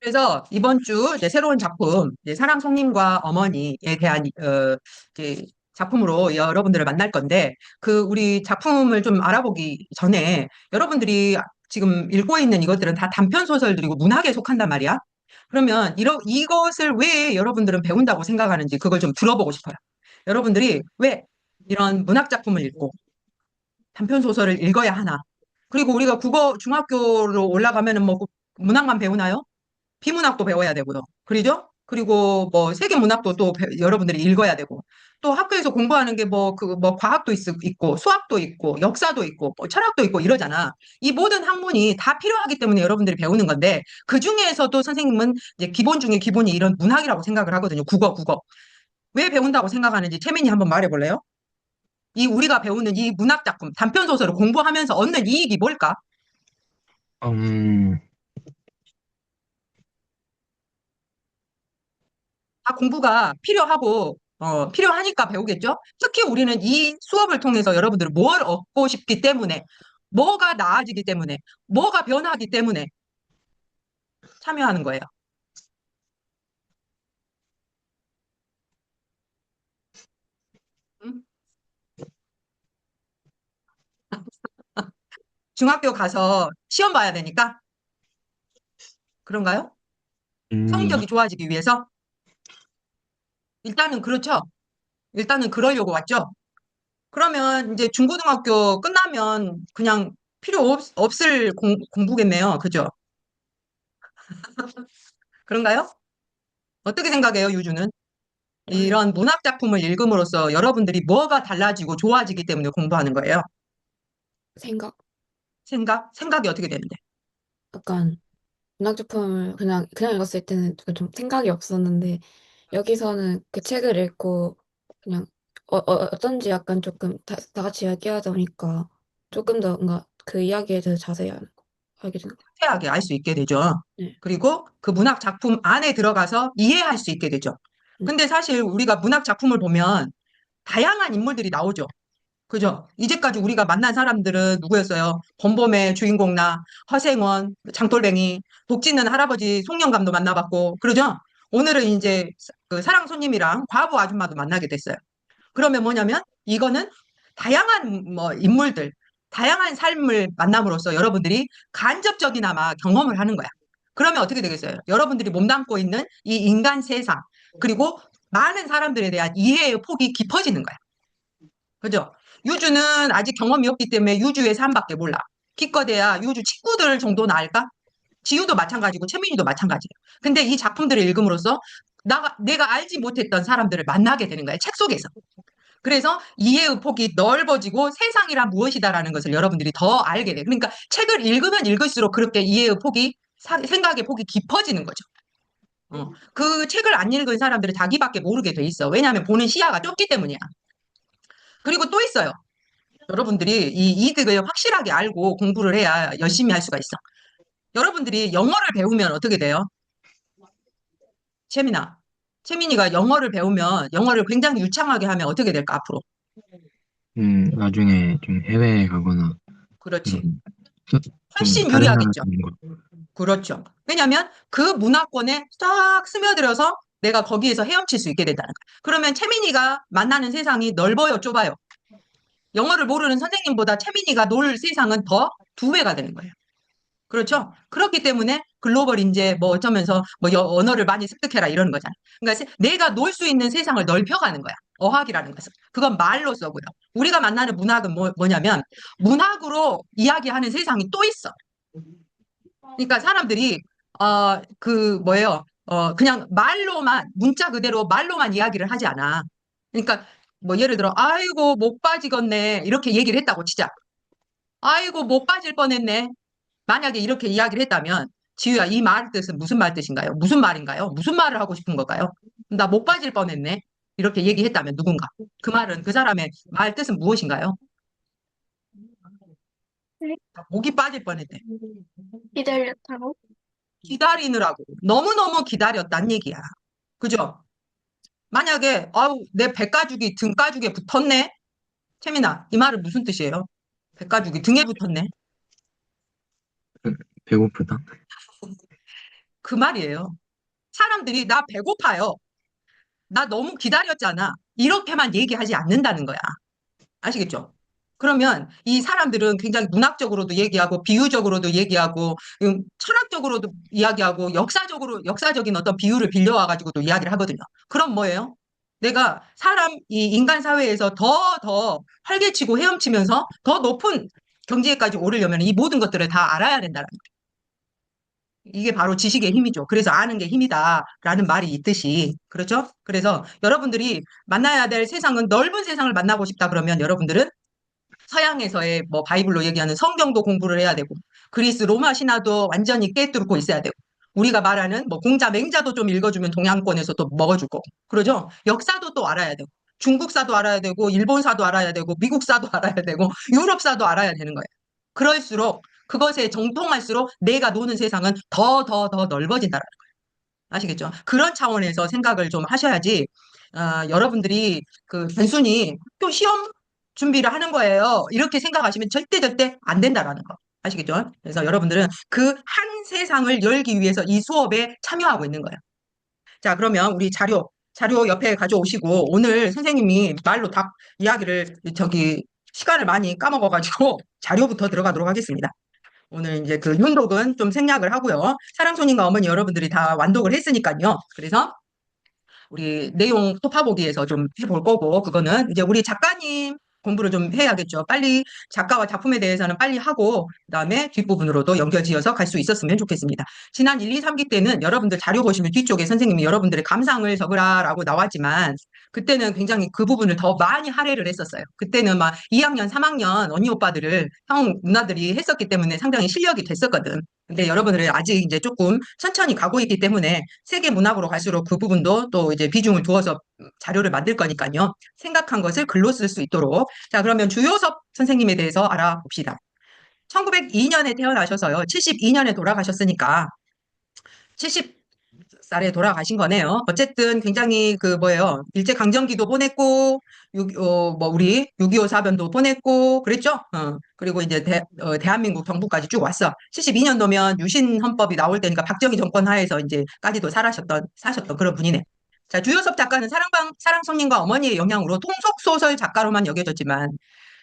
그래서 이번 주 이제 새로운 작품, 이제 사랑 손님과 어머니에 대한 이제 작품으로 여러분들을 만날 건데, 그 우리 작품을 좀 알아보기 전에 여러분들이 지금 읽고 있는 이것들은 다 단편 소설들이고 문학에 속한단 말이야. 그러면 이것을 왜 여러분들은 배운다고 생각하는지 그걸 좀 들어보고 싶어요. 여러분들이 왜 이런 문학 작품을 읽고 단편 소설을 읽어야 하나? 그리고 우리가 국어 중학교로 올라가면은 뭐 문학만 배우나요? 비문학도 배워야 되고요. 그러죠? 그리고 뭐 세계 문학도 또 여러분들이 읽어야 되고 또 학교에서 공부하는 게 뭐 그 뭐 과학도 있고 수학도 있고 역사도 있고 뭐 철학도 있고 이러잖아. 이 모든 학문이 다 필요하기 때문에 여러분들이 배우는 건데 그 중에서도 선생님은 이제 기본 중에 기본이 이런 문학이라고 생각을 하거든요. 국어. 왜 배운다고 생각하는지 채민이 한번 말해볼래요? 이 우리가 배우는 이 문학 작품, 단편 소설을 공부하면서 얻는 이익이 뭘까? 음, 다 공부가 필요하고 필요하니까 배우겠죠? 특히 우리는 이 수업을 통해서 여러분들은 뭘 얻고 싶기 때문에 뭐가 나아지기 때문에 뭐가 변하기 때문에 참여하는 거예요. 응? 중학교 가서 시험 봐야 되니까 그런가요? 음, 성적이 좋아지기 위해서 일단은 그렇죠. 일단은 그러려고 왔죠. 그러면 이제 중고등학교 끝나면 그냥 없을 공부겠네요. 그죠? 그런가요? 어떻게 생각해요, 유주는? 이런 문학 작품을 읽음으로써 여러분들이 뭐가 달라지고 좋아지기 때문에 공부하는 거예요. 생각, 생각이 어떻게 되는데? 약간 문학作품을 그냥 읽었을 때는 좀 생각이 없었는데 여기서는 그 책을 읽고 그냥 어떤지 약간 조금 다 같이 이야기하다 보니까 조금 더 뭔가 그 이야기에 대해서 자세히 알게 되는 것 상세하게 알 수 있게 되죠. 같아요. 그리고 그 문학 작품 안에 들어가서 이해할 수 있게 되죠. 네, 근데 사실 우리가 문학 작품을 보면 다양한 인물들이 나오죠. 그죠? 이제까지 우리가 만난 사람들은 누구였어요? 범범의 주인공 나, 허생원, 장돌뱅이, 독짓는 할아버지 송영감도 만나봤고, 그러죠? 오늘은 이제 그 사랑 손님이랑 과부 아줌마도 만나게 됐어요. 그러면 뭐냐면 이거는 다양한 뭐 인물들, 다양한 삶을 만남으로써 여러분들이 간접적이나마 경험을 하는 거야. 그러면 어떻게 되겠어요? 여러분들이 몸담고 있는 이 인간 세상, 그리고 많은 사람들에 대한 이해의 폭이 깊어지는 거야. 그죠? 유주는 아직 경험이 없기 때문에 유주의 삶밖에 몰라. 기껏해야 유주 친구들 정도는 알까? 지우도 마찬가지고 최민희도 마찬가지예요. 근데 이 작품들을 읽음으로써 내가 알지 못했던 사람들을 만나게 되는 거예요. 책 속에서. 그래서 이해의 폭이 넓어지고 세상이란 무엇이다라는 것을 여러분들이 더 알게 돼요. 그러니까 책을 읽으면 읽을수록 그렇게 이해의 폭이, 생각의 폭이 깊어지는 거죠. 그 책을 안 읽은 사람들은 자기밖에 모르게 돼 있어. 왜냐하면 보는 시야가 좁기 때문이야. 그리고 또 있어요. 여러분들이 이 이득을 확실하게 알고 공부를 해야 열심히 할 수가 있어. 여러분들이 영어를 배우면 어떻게 돼요? 채민아. 채민이가 영어를 배우면 영어를 굉장히 유창하게 하면 어떻게 될까, 앞으로? 나중에 좀 해외에 가거나 그렇지. 이런 좀 훨씬 다른 나라 유리하겠죠. 가는 거. 그렇죠. 왜냐하면 그 문화권에 싹 스며들어서 내가 거기에서 헤엄칠 수 있게 된다는 거야. 그러면 채민이가 만나는 세상이 넓어요, 좁아요? 영어를 모르는 선생님보다 채민이가 놀 세상은 더 두 배가 되는 거예요. 그렇죠? 그렇기 때문에 글로벌 인재 뭐 어쩌면서 뭐 언어를 많이 습득해라 이러는 거잖아. 그러니까 내가 놀 수 있는 세상을 넓혀가는 거야. 어학이라는 것은. 그건 말로 써고요. 우리가 만나는 문학은 뭐냐면 문학으로 이야기하는 세상이 또 있어. 그러니까 사람들이 그 뭐예요? 그냥 말로만 문자 그대로 말로만 이야기를 하지 않아. 그러니까 뭐 예를 들어 아이고 목 빠지겠네 이렇게 얘기를 했다고 치자. 아이고 목 빠질 뻔했네. 만약에 이렇게 이야기를 했다면 지우야 이 말 뜻은 무슨 말 뜻인가요? 무슨 말인가요? 무슨 말을 하고 싶은 걸까요? 나 목 빠질 뻔했네. 이렇게 얘기했다면 누군가. 그 말은 그 사람의 말 뜻은 무엇인가요? 목이 빠질 뻔했네. 기다렸다고? 기다리느라고 너무너무 기다렸단 얘기야. 그죠? 만약에 아우 내 배가죽이 등가죽에 붙었네. 채민아 이 말은 무슨 뜻이에요? 배가죽이 등에 붙었네. 배고프다. 그 말이에요. 사람들이 나 배고파요. 나 너무 기다렸잖아. 이렇게만 얘기하지 않는다는 거야. 아시겠죠? 그러면 이 사람들은 굉장히 문학적으로도 얘기하고 비유적으로도 얘기하고 철학적으로도 이야기하고 역사적인 어떤 비유를 빌려와 가지고도 이야기를 하거든요. 그럼 뭐예요? 내가 이 인간 사회에서 더 활개치고 헤엄치면서 더 높은 경지에까지 오르려면 이 모든 것들을 다 알아야 된다는 거예요. 이게 바로 지식의 힘이죠. 그래서 아는 게 힘이다라는 말이 있듯이 그렇죠? 그래서 여러분들이 만나야 될 세상은 넓은 세상을 만나고 싶다 그러면 여러분들은 서양에서의 뭐 바이블로 얘기하는 성경도 공부를 해야 되고 그리스 로마 신화도 완전히 꿰뚫고 있어야 되고 우리가 말하는 뭐 공자 맹자도 좀 읽어주면 동양권에서 또 먹어줄 거고 그러죠? 역사도 또 알아야 되고 중국사도 알아야 되고 일본사도 알아야 되고 미국사도 알아야 되고 유럽사도 알아야 되는 거예요. 그럴수록 그것에 정통할수록 내가 노는 세상은 더 넓어진다라는 거예요. 아시겠죠? 그런 차원에서 생각을 좀 하셔야지, 여러분들이 그 단순히 학교 시험 준비를 하는 거예요. 이렇게 생각하시면 절대 안 된다라는 거. 아시겠죠? 그래서 여러분들은 그 한 세상을 열기 위해서 이 수업에 참여하고 있는 거예요. 자, 그러면 우리 자료 옆에 가져오시고, 오늘 선생님이 말로 답 이야기를, 시간을 많이 까먹어가지고 자료부터 들어가도록 하겠습니다. 오늘 이제 그 윤독은 좀 생략을 하고요. 사랑손님과 어머니 여러분들이 다 완독을 했으니까요. 그래서 우리 내용 토파보기에서 좀 해볼 거고, 그거는 이제 우리 작가님 공부를 좀 해야겠죠. 빨리 작가와 작품에 대해서는 빨리 하고, 그다음에 뒷부분으로도 연결지어서 갈 수 있었으면 좋겠습니다. 지난 1, 2, 3기 때는 여러분들 자료 보시면 뒤쪽에 선생님이 여러분들의 감상을 적으라라고 나왔지만, 그때는 굉장히 그 부분을 더 많이 할애를 했었어요. 그때는 막 2학년, 3학년 언니 오빠들을 형 누나들이 했었기 때문에 상당히 실력이 됐었거든. 근데 여러분들은 아직 이제 조금 천천히 가고 있기 때문에 세계 문학으로 갈수록 그 부분도 또 이제 비중을 두어서 자료를 만들 거니까요. 생각한 것을 글로 쓸 수 있도록. 자, 그러면 주요섭 선생님에 대해서 알아봅시다. 1902년에 태어나셔서요. 72년에 돌아가셨으니까 70살에 돌아가신 거네요. 어쨌든 굉장히 그 뭐예요. 일제강점기도 보냈고, 뭐 우리 6.25 사변도 보냈고, 그랬죠? 그리고 이제 대한민국 정부까지 쭉 왔어. 72년도면 유신 헌법이 나올 때니까 박정희 정권 하에서 이제까지도 사셨던 그런 분이네. 자, 주요섭 작가는 사랑손님과 어머니의 영향으로 통속소설 작가로만 여겨졌지만,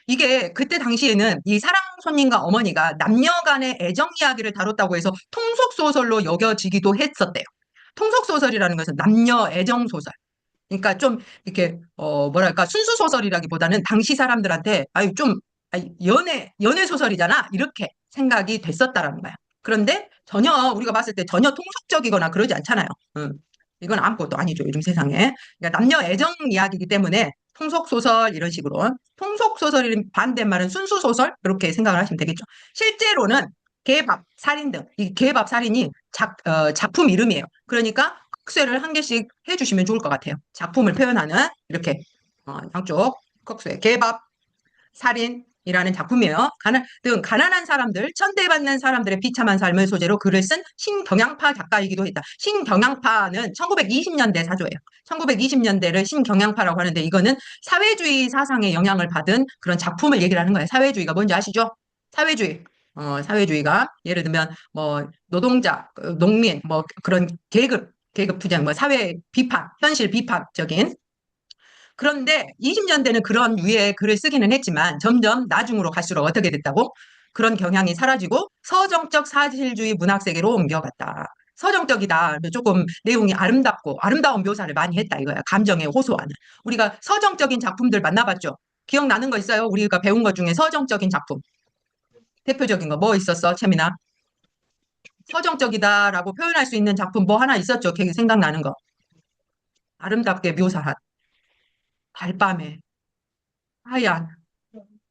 이게 그때 당시에는 이 사랑손님과 어머니가 남녀 간의 애정 이야기를 다뤘다고 해서 통속소설로 여겨지기도 했었대요. 통속소설이라는 것은 남녀 애정 소설. 그러니까 좀 이렇게 뭐랄까 순수 소설이라기보다는 당시 사람들한테 아유 좀 연애 소설이잖아 이렇게 생각이 됐었다라는 거야. 그런데 전혀 우리가 봤을 때 전혀 통속적이거나 그러지 않잖아요. 이건 아무것도 아니죠 요즘 세상에. 그러니까 남녀 애정 이야기이기 때문에 통속 소설 이런 식으로 통속 소설이 반대말은 순수 소설 이렇게 생각을 하시면 되겠죠. 실제로는 개밥 살인 등 이 개밥 살인이 작품 이름이에요. 그러니까 컷수를 한 개씩 해주시면 좋을 것 같아요. 작품을 표현하는 이렇게 양쪽 컷수에 개밥 살인이라는 작품이에요. 가난한 사람들, 천대받는 사람들의 비참한 삶을 소재로 글을 쓴 신경향파 작가이기도 했다. 신경향파는 1920년대 사조예요. 1920년대를 신경향파라고 하는데 이거는 사회주의 사상의 영향을 받은 그런 작품을 얘기를 하는 거예요. 사회주의가 뭔지 아시죠? 사회주의. 사회주의가 예를 들면 뭐 노동자, 농민, 뭐 그런 계급 투쟁, 뭐 사회 비판, 현실 비판적인 그런데 20년대는 그런 유의 글을 쓰기는 했지만 점점 나중으로 갈수록 어떻게 됐다고? 그런 경향이 사라지고 서정적 사실주의 문학 세계로 옮겨갔다. 서정적이다. 조금 내용이 아름답고 아름다운 묘사를 많이 했다 이거야. 감정에 호소하는. 우리가 서정적인 작품들 만나봤죠? 기억나는 거 있어요? 우리가 배운 것 중에 서정적인 작품. 대표적인 거 뭐 있었어, 채민아? 서정적이다라고 표현할 수 있는 작품 뭐 하나 있었죠? 생각나는 거. 아름답게 묘사한 달밤에 하얀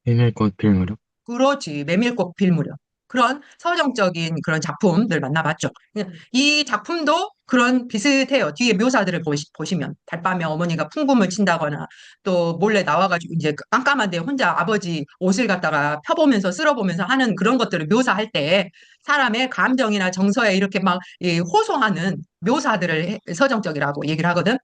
해밀꽃 필 무렵. 그렇지. 메밀꽃 필 무렵. 그런 서정적인 그런 작품들 만나봤죠. 이 작품도 그런 비슷해요. 뒤에 묘사들을 보시면 달밤에 어머니가 풍금을 친다거나 또 몰래 나와가지고 이제 깜깜한데 혼자 아버지 옷을 갖다가 펴보면서 쓸어보면서 하는 그런 것들을 묘사할 때 사람의 감정이나 정서에 이렇게 막 호소하는 묘사들을 서정적이라고 얘기를 하거든.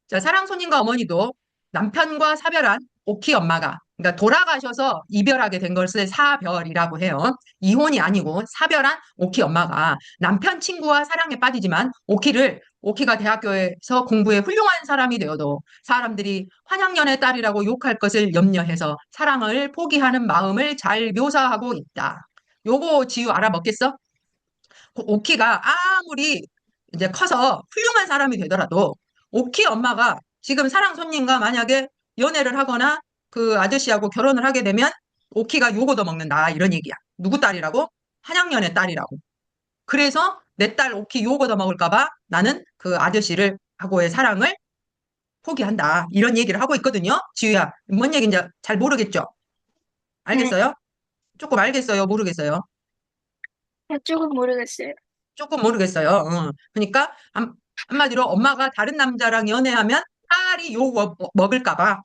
자, 사랑손님과 어머니도 남편과 사별한 오키 엄마가 그러니까 돌아가셔서 이별하게 된 것을 사별이라고 해요. 이혼이 아니고 사별한 오키 엄마가 남편 친구와 사랑에 빠지지만 오키가 대학교에서 공부에 훌륭한 사람이 되어도 사람들이 환양년의 딸이라고 욕할 것을 염려해서 사랑을 포기하는 마음을 잘 묘사하고 있다. 요거 지유 알아먹겠어? 오키가 아무리 이제 커서 훌륭한 사람이 되더라도 오키 엄마가 지금 사랑 손님과 만약에 연애를 하거나 그 아저씨하고 결혼을 하게 되면 오키가 욕 얻어먹는다 이런 얘기야. 누구 딸이라고? 한양년의 딸이라고. 그래서 내 딸 오키 욕 얻어먹을까 봐 나는 그 아저씨를 하고의 사랑을 포기한다. 이런 얘기를 하고 있거든요. 지우야, 뭔 얘기인지 잘 모르겠죠? 네, 알겠어요? 조금 알겠어요? 모르겠어요? 조금 모르겠어요. 조금 모르겠어요. 그러니까 한마디로 엄마가 다른 남자랑 연애하면 딸이 욕 먹을까 봐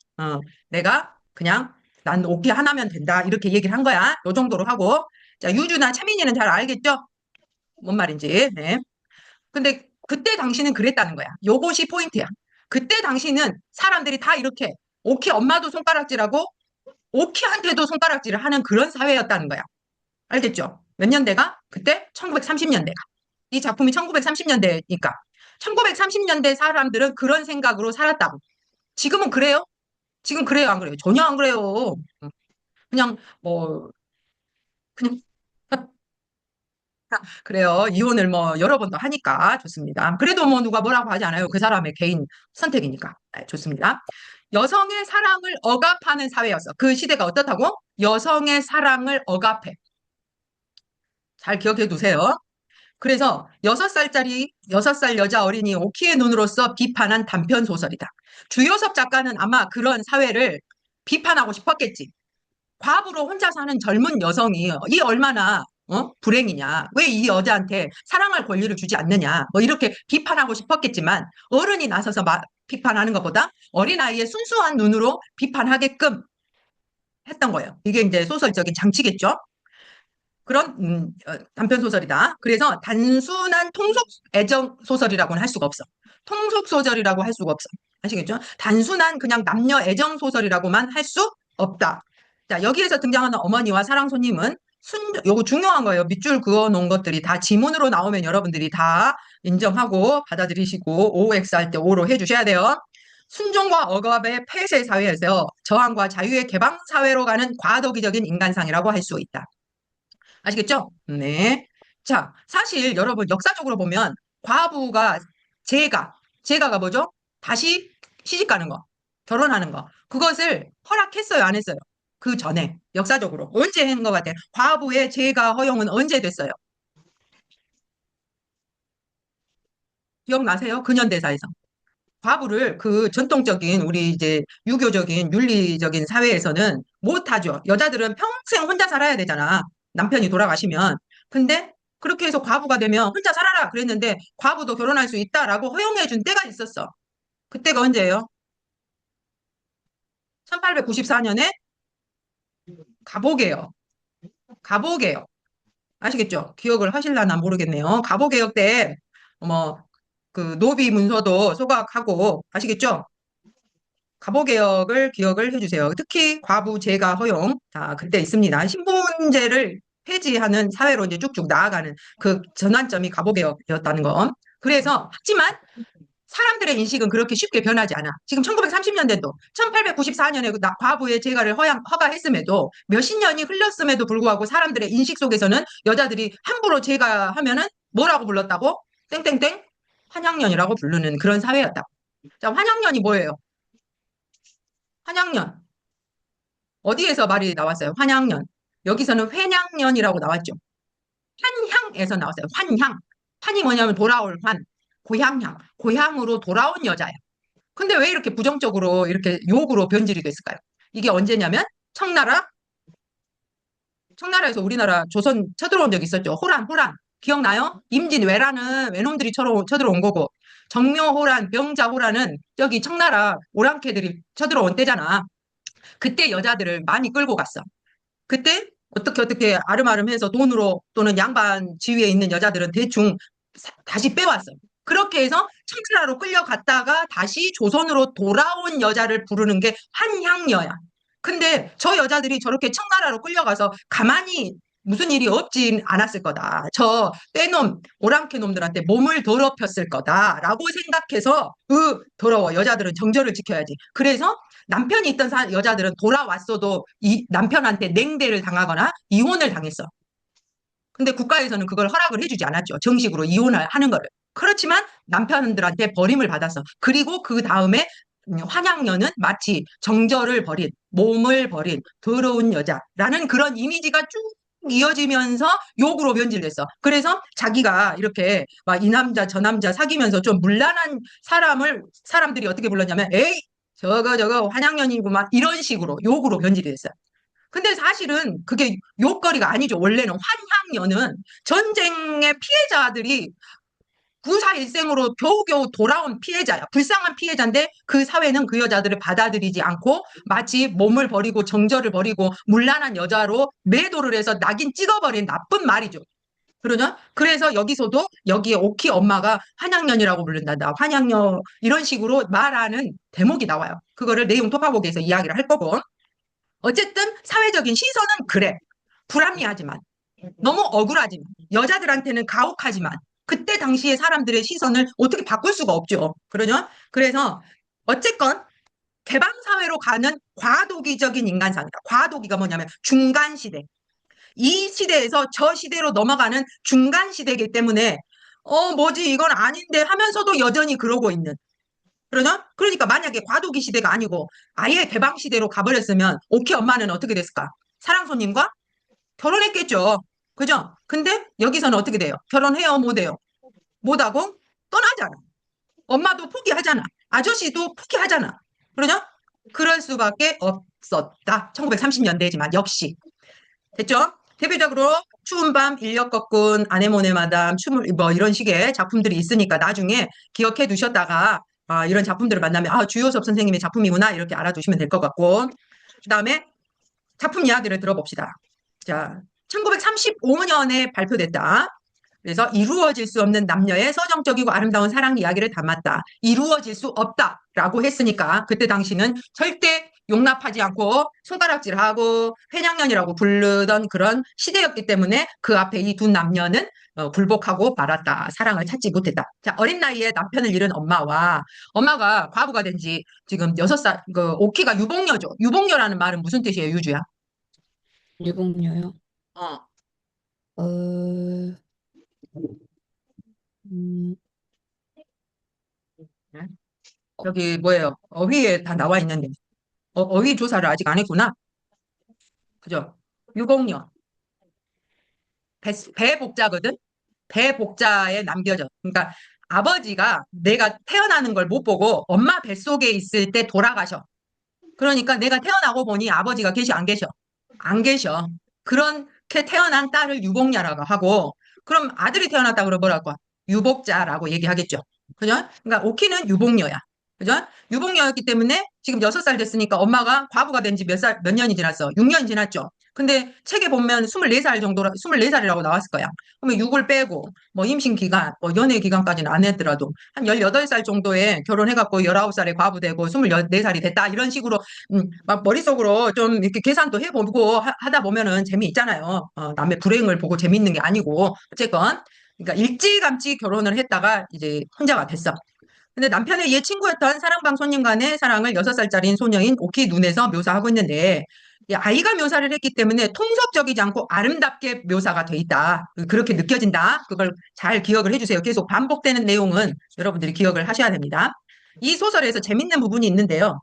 내가 그냥 난 오키 하나면 된다 이렇게 얘기를 한 거야. 요 정도로 하고 자 유주나 채민이는 잘 알겠죠? 뭔 말인지. 네. 근데 그때 당신은 그랬다는 거야. 요것이 포인트야. 그때 당신은 사람들이 다 이렇게 오키 엄마도 손가락질하고 오키한테도 손가락질을 하는 그런 사회였다는 거야. 알겠죠? 몇 년대가? 그때 1930년대가. 이 작품이 1930년대니까. 1930년대 사람들은 그런 생각으로 살았다고. 지금은 그래요? 지금 그래요? 안 그래요? 전혀 안 그래요. 그냥, 뭐, 그냥, 그래요. 이혼을 뭐 여러 번도 하니까 좋습니다. 그래도 뭐 누가 뭐라고 하지 않아요. 그 사람의 개인 선택이니까. 네, 좋습니다. 여성의 사랑을 억압하는 사회였어. 그 시대가 어떻다고? 여성의 사랑을 억압해. 잘 기억해 두세요. 그래서 6살 여자 어린이 오키의 눈으로서 비판한 단편 소설이다. 주요섭 작가는 아마 그런 사회를 비판하고 싶었겠지. 과부로 혼자 사는 젊은 여성이 이 얼마나 불행이냐. 왜 이 여자한테 사랑할 권리를 주지 않느냐. 뭐 이렇게 비판하고 싶었겠지만 어른이 나서서 비판하는 것보다 어린아이의 순수한 눈으로 비판하게끔 했던 거예요. 이게 이제 소설적인 장치겠죠. 그런 단편 소설이다. 그래서 단순한 통속 애정 소설이라고는 할 수가 없어. 통속 소설이라고 할 수가 없어. 아시겠죠? 단순한 그냥 남녀 애정 소설이라고만 할 수 없다. 자, 여기에서 등장하는 어머니와 사랑 손님은 요거 중요한 거예요. 밑줄 그어 놓은 것들이 다 지문으로 나오면 여러분들이 다 인정하고 받아들이시고 OX 할 때 O로 해주셔야 돼요. 순종과 억압의 폐쇄 사회에서 저항과 자유의 개방 사회로 가는 과도기적인 인간상이라고 할 수 있다. 아시겠죠? 네. 자, 사실 여러분 역사적으로 보면 과부가 재가가 뭐죠? 다시 시집 가는 거, 결혼하는 거. 그것을 허락했어요, 안 했어요? 그 전에 역사적으로 언제 한 것 같아요? 과부의 재가 허용은 언제 됐어요? 기억나세요? 근현대사에서. 과부를 그 전통적인 우리 이제 유교적인 윤리적인 사회에서는 못하죠. 여자들은 평생 혼자 살아야 되잖아. 남편이 돌아가시면. 근데 그렇게 해서 과부가 되면 혼자 살아라 그랬는데 과부도 결혼할 수 있다라고 허용해 준 때가 있었어. 그때가 언제예요? 1894년에 가보게요. 가보게요. 아시겠죠? 기억을 하실라나 모르겠네요. 가보개혁 때, 뭐, 그 노비 문서도 소각하고, 아시겠죠? 가보개혁을 기억을 해주세요. 특히 과부 재가 허용, 자, 그때 있습니다. 신분제를 폐지하는 사회로 이제 쭉쭉 나아가는 그 전환점이 가보개혁이었다는 거. 그래서, 하지만 사람들의 인식은 그렇게 쉽게 변하지 않아. 지금 1930년대도 1894년에 과부의 재가를 허가했음에도 몇십 년이 흘렀음에도 불구하고 사람들의 인식 속에서는 여자들이 함부로 재가하면은 뭐라고 불렀다고? 땡땡땡 환양년이라고 부르는 그런 사회였다. 자, 환양년이 뭐예요? 환양년. 어디에서 말이 나왔어요? 환양년. 여기서는 회냥년이라고 나왔죠. 환향에서 나왔어요. 환향. 환이 뭐냐면 돌아올 환. 고향향. 고향으로 돌아온 여자예요. 근데 왜 이렇게 부정적으로 이렇게 욕으로 변질이 됐을까요? 이게 언제냐면 청나라에서 우리나라 조선 쳐들어온 적 있었죠. 호란. 기억나요? 임진왜란은 외놈들이 쳐들어온 거고 정묘호란, 병자호란은 저기 청나라 오랑캐들이 쳐들어온 때잖아. 그때 여자들을 많이 끌고 갔어. 그때 어떻게 아름아름해서 돈으로 또는 양반 지위에 있는 여자들은 대충 다시 빼왔어요. 그렇게 해서 청나라로 끌려갔다가 다시 조선으로 돌아온 여자를 부르는 게 환향녀야. 근데 저 여자들이 저렇게 청나라로 끌려가서 가만히 무슨 일이 없진 않았을 거다. 저 빼놈, 오랑캐 놈들한테 몸을 더럽혔을 거다라고 생각해서, 더러워. 여자들은 정절을 지켜야지. 그래서 남편이 있던 여자들은 돌아왔어도 이 남편한테 냉대를 당하거나 이혼을 당했어. 근데 국가에서는 그걸 허락을 해주지 않았죠. 정식으로 이혼을 하는 거를. 그렇지만 남편들한테 버림을 받았어. 그리고 그 다음에 환양녀는 마치 정절을 버린, 몸을 버린 더러운 여자라는 그런 이미지가 쭉 이어지면서 욕으로 변질됐어. 그래서 자기가 이렇게 막 이 남자 저 남자 사귀면서 좀 문란한 사람들이 어떻게 불렀냐면, 에이 저거 환양년이구만, 이런 식으로 욕으로 변질이 됐어요. 근데 사실은 그게 욕거리가 아니죠. 원래는 환향연은 전쟁의 피해자들이 구사일생으로 겨우겨우 돌아온 피해자야. 불쌍한 피해자인데 그 사회는 그 여자들을 받아들이지 않고 마치 몸을 버리고 정절을 버리고 문란한 여자로 매도를 해서 낙인 찍어버린 나쁜 말이죠. 그러냐? 그래서 여기서도 여기에 오키 엄마가 환양년이라고 부른단다. 환양년 이런 식으로 말하는 대목이 나와요. 그거를 내용 토파보기에서 이야기를 할 거고. 어쨌든 사회적인 시선은 그래. 불합리하지만, 너무 억울하지만, 여자들한테는 가혹하지만, 그때 당시에 사람들의 시선을 어떻게 바꿀 수가 없죠. 그러죠? 그래서 어쨌건 개방사회로 가는 과도기적인 인간상이다. 과도기가 뭐냐면 중간시대. 이 시대에서 저 시대로 넘어가는 중간시대이기 때문에 뭐지 이건 아닌데 하면서도 여전히 그러고 있는. 그러나? 그러니까 만약에 과도기 시대가 아니고 아예 개방 시대로 가버렸으면 오키 엄마는 어떻게 됐을까? 사랑 손님과 결혼했겠죠. 그죠? 근데 여기서는 어떻게 돼요? 결혼해요? 못해요? 못하고 떠나잖아. 엄마도 포기하잖아. 아저씨도 포기하잖아. 그러냐? 그럴 수밖에 없었다. 1930년대지만 역시. 됐죠? 대표적으로 추운 밤, 인력 거꾼, 아네모네 마담, 춤을 뭐 이런 식의 작품들이 있으니까 나중에 기억해 두셨다가 이런 작품들을 만나면 주요섭 선생님의 작품이구나 이렇게 알아두시면 될 것 같고, 그다음에 작품 이야기를 들어봅시다. 자, 1935년에 발표됐다. 그래서 이루어질 수 없는 남녀의 서정적이고 아름다운 사랑 이야기를 담았다. 이루어질 수 없다라고 했으니까 그때 당시는 절대 용납하지 않고 손가락질하고 회냥년이라고 부르던 그런 시대였기 때문에 그 앞에 이 두 남녀는 굴복하고 말았다. 사랑을 찾지 못했다. 자, 어린 나이에 남편을 잃은 엄마가 과부가 된 지 지금 6살, 오키가 유복녀죠. 유복녀라는 말은 무슨 뜻이에요, 유주야? 유복녀요. 어, 어, 음, 여기 뭐예요? 어휘에 다 나와 있는데. 어휘 조사를 아직 안 했구나. 그죠? 유복녀. 배복자거든? 배복자에 남겨져. 그러니까 아버지가 내가 태어나는 걸 못 보고 엄마 뱃속에 있을 때 돌아가셔. 그러니까 내가 태어나고 보니 아버지가 계셔, 안 계셔? 안 계셔. 그렇게 태어난 딸을 유복녀라고 하고, 그럼 아들이 태어났다 그러면 뭐라고? 유복자라고 얘기하겠죠. 그죠? 그러니까 오키는 유복녀야. 그죠? 유복녀였기 때문에 지금 6살 됐으니까 엄마가 과부가 된 지 몇 년이 지났어? 6년 지났죠. 근데 책에 보면 24살 정도라, 24살이라고 나왔을 거야. 그러면 6을 빼고, 뭐 임신 기간, 뭐 연애 기간까지는 안 했더라도, 한 18살 정도에 결혼해갖고 19살에 과부되고 24살이 됐다. 이런 식으로 막 머릿속으로 좀 이렇게 계산도 해보고 하다 보면은 재미있잖아요. 남의 불행을 보고 재미있는 게 아니고. 어쨌건. 그러니까 일찌감치 결혼을 했다가 이제 혼자가 됐어. 근데 남편의 옛 친구였던 사랑방 손님 간의 사랑을 6살짜리인 소녀인 오키 눈에서 묘사하고 있는데, 이 아이가 묘사를 했기 때문에 통속적이지 않고 아름답게 묘사가 돼 있다. 그렇게 느껴진다. 그걸 잘 기억을 해주세요. 계속 반복되는 내용은 여러분들이 기억을 하셔야 됩니다. 이 소설에서 재밌는 부분이 있는데요.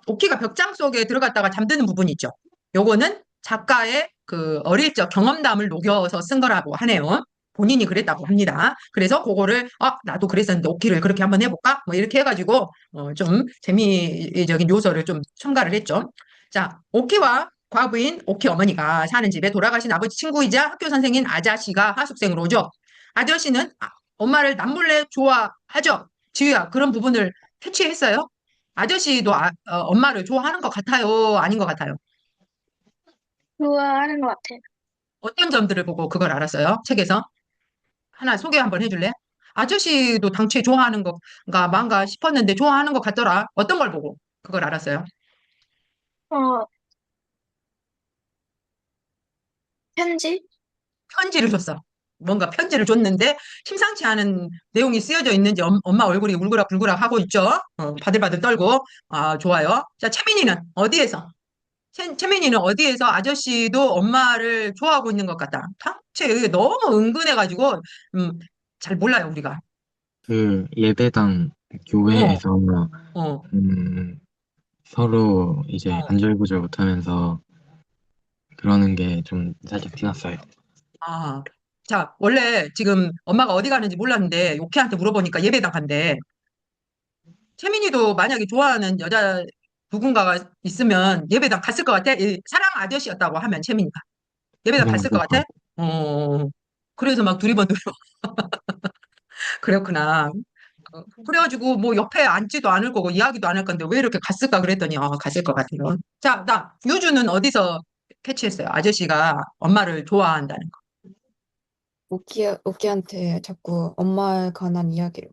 오키가 벽장 속에 들어갔다가 잠드는 부분이 있죠. 요거는 작가의 그 어릴 적 경험담을 녹여서 쓴 거라고 하네요. 본인이 그랬다고 합니다. 그래서 그거를 나도 그랬었는데 오키를 그렇게 한번 해볼까? 뭐 이렇게 해가지고 좀 재미적인 요소를 좀 첨가를 했죠. 자, 오키와 과부인 오키 어머니가 사는 집에 돌아가신 아버지 친구이자 학교 선생인 아자씨가 하숙생으로 오죠. 아저씨는 엄마를 남몰래 좋아하죠. 지우야, 그런 부분을 캐치했어요? 아저씨도 엄마를 좋아하는 것 같아요? 아닌 것 같아요? 좋아하는 것 같아요. 어떤 점들을 보고 그걸 알았어요? 책에서? 하나 소개 한번 해줄래? 아저씨도 당최 좋아하는 건가 뭔가 싶었는데 좋아하는 것 같더라. 어떤 걸 보고 그걸 알았어요? 어, 편지? 편지를 줬어. 뭔가 편지를 줬는데 심상치 않은 내용이 쓰여져 있는지 엄마 얼굴이 울그락불그락 하고 있죠. 바들바들 떨고. 아, 좋아요. 자, 채민이는 어디에서? 채민이는 어디에서 아저씨도 엄마를 좋아하고 있는 것 같다. 이게 너무 은근해가지고, 음, 잘 몰라요, 우리가. 그 예배당 어, 교회에서 어, 서로 이제 어. 안절부절 못하면서 그러는 게 좀 살짝 티났어요. 아. 자, 원래 지금 엄마가 어디 가는지 몰랐는데, 오키한테 물어보니까 예배당 간대. 채민이도 만약에 좋아하는 여자 누군가가 있으면 예배당 갔을 것 같아? 이 사랑 아저씨였다고 하면 채민이가. 예배당 그냥 갔을 것 뭐 같아? 어, 그래서 막 두리번두리. 그랬구나. 그래가지고 뭐 옆에 앉지도 않을 거고 이야기도 안 할 건데 왜 이렇게 갔을까 그랬더니 갔을 것 같아요. 자, 나 유주는 어디서 캐치했어요? 아저씨가 엄마를 좋아한다는 거. 오키한테 자꾸 엄마에 관한 이야기를.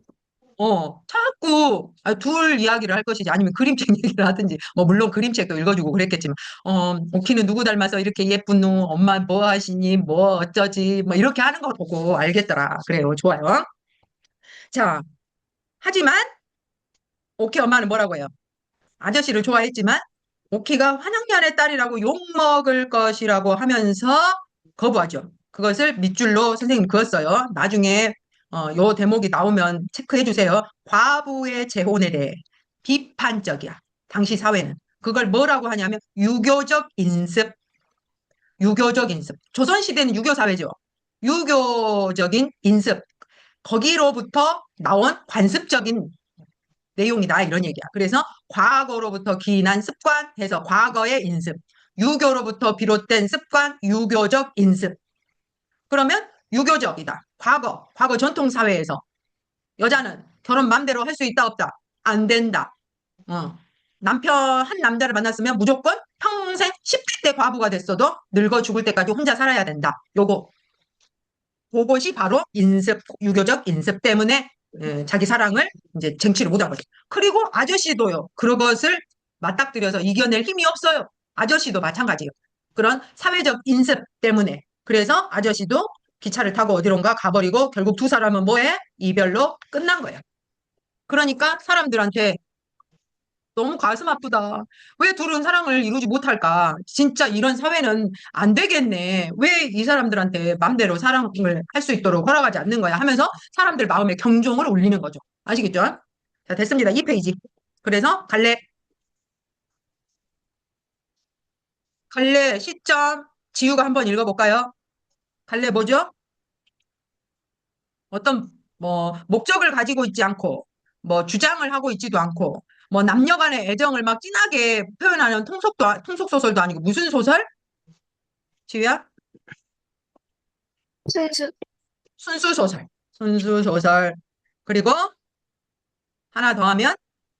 자꾸 둘 이야기를 할 것이지 아니면 그림책 얘기를 하든지 뭐 물론 그림책도 읽어주고 그랬겠지만 오키는 누구 닮아서 이렇게 예쁜 놈 엄마 뭐 하시니 뭐 어쩌지 뭐 이렇게 하는 거 보고 알겠더라. 그래요. 좋아요. 자, 하지만 오키 엄마는 뭐라고 해요? 아저씨를 좋아했지만 오키가 환영연의 딸이라고 욕먹을 것이라고 하면서 거부하죠. 그것을 밑줄로 선생님 그었어요. 나중에 요 대목이 나오면 체크해 주세요. 과부의 재혼에 대해 비판적이야. 당시 사회는. 그걸 뭐라고 하냐면 유교적 인습, 유교적 인습. 조선시대는 유교 사회죠. 유교적인 인습. 거기로부터 나온 관습적인 내용이다 이런 얘기야. 그래서 과거로부터 기인한 습관 해서 과거의 인습, 유교로부터 비롯된 습관, 유교적 인습. 그러면 유교적이다. 과거 전통 사회에서 여자는 결혼 맘대로 할 수 있다 없다? 안 된다. 한 남자를 만났으면 무조건 평생 10대 과부가 됐어도 늙어 죽을 때까지 혼자 살아야 된다. 그것이 바로 유교적 인습 때문에 자기 사랑을 이제 쟁취를 못한 거죠. 그리고 아저씨도요. 그것을 맞닥뜨려서 이겨낼 힘이 없어요. 아저씨도 마찬가지예요. 그런 사회적 인습 때문에. 그래서 아저씨도 기차를 타고 어디론가 가버리고 결국 두 사람은 뭐해? 이별로 끝난 거예요. 그러니까 사람들한테 너무 가슴 아프다. 왜 둘은 사랑을 이루지 못할까? 진짜 이런 사회는 안 되겠네. 왜 이 사람들한테 맘대로 사랑을 할 수 있도록 허락하지 않는 거야? 하면서 사람들 마음에 경종을 울리는 거죠. 아시겠죠? 자, 됐습니다. 2페이지. 그래서 갈래 시점 지우가 한번 읽어볼까요? 갈래 뭐죠? 어떤 뭐 목적을 가지고 있지 않고 뭐 주장을 하고 있지도 않고 뭐 남녀 간의 애정을 막 진하게 표현하는 통속 소설도 아니고 무슨 소설? 지우야? 순수. 순수소설. 순수소설. 그리고 하나 더 하면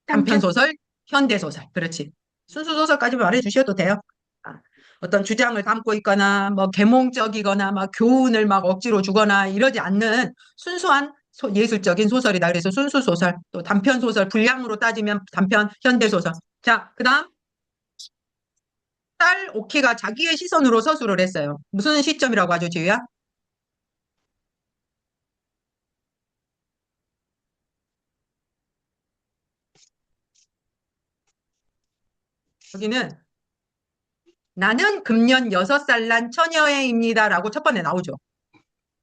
단편. 단편소설, 현대소설. 그렇지. 순수소설까지 말해 주셔도 돼요. 아, 어떤 주장을 담고 있거나, 뭐, 계몽적이거나, 막, 교훈을 막 억지로 주거나 이러지 않는 순수한 예술적인 소설이다. 그래서 순수소설, 또 단편소설, 분량으로 따지면 단편, 현대소설. 자, 그 다음, 딸 오키가 자기의 시선으로 서술을 했어요. 무슨 시점이라고 하죠, 지우야? 여기는 나는 금년 6살 난 처녀애입니다라고 첫 번에 나오죠.